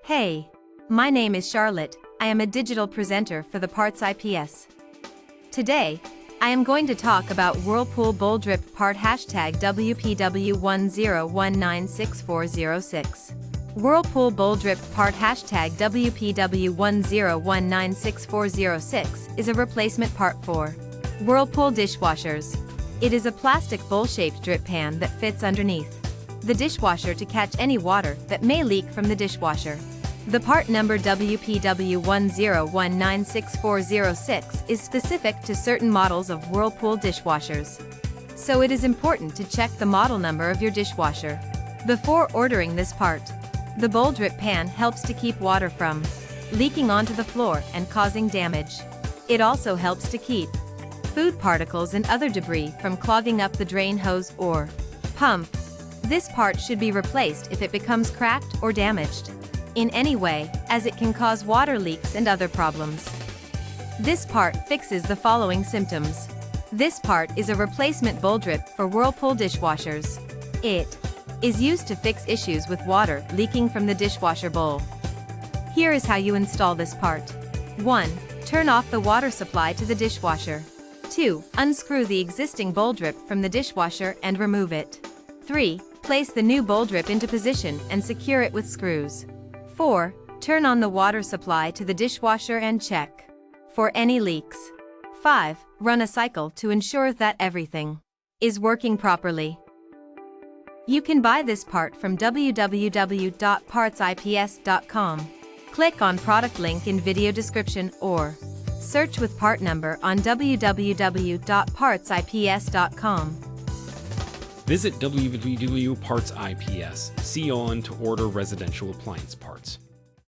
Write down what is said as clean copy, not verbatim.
Hey, my name is Charlotte. I am a digital presenter for the PartsIPS. Today, I am going to talk about Whirlpool BOWL-DRIP part #WPW10196406. Whirlpool BOWL-DRIP part #WPW10196406 is a replacement part for Whirlpool dishwashers. It is a plastic bowl-shaped drip pan that fits underneath the dishwasher to catch any water that may leak from the dishwasher. The part number WPW10196406 is specific to certain models of Whirlpool dishwashers. So it is important to check the model number of your dishwasher before ordering this part. The BOWL-DRIP pan helps to keep water from leaking onto the floor and causing damage. It also helps to keep food particles and other debris from clogging up the drain hose or pump. This part should be replaced if it becomes cracked or damaged in any way, as it can cause water leaks and other problems. This part fixes the following symptoms. This part is a replacement BOWL-DRIP for Whirlpool dishwashers. It is used to fix issues with water leaking from the dishwasher bowl. Here is how you install this part. 1. Turn off the water supply to the dishwasher. 2. Unscrew the existing BOWL-DRIP from the dishwasher and remove it. 3. Place the new BOWL-DRIP into position and secure it with screws. 4. Turn on the water supply to the dishwasher and check for any leaks. 5. Run a cycle to ensure that everything is working properly. You can buy this part from www.partsips.com. Click on product link in video description or search with part number on www.partsips.com. Visit www.partsips.com to order residential appliance parts.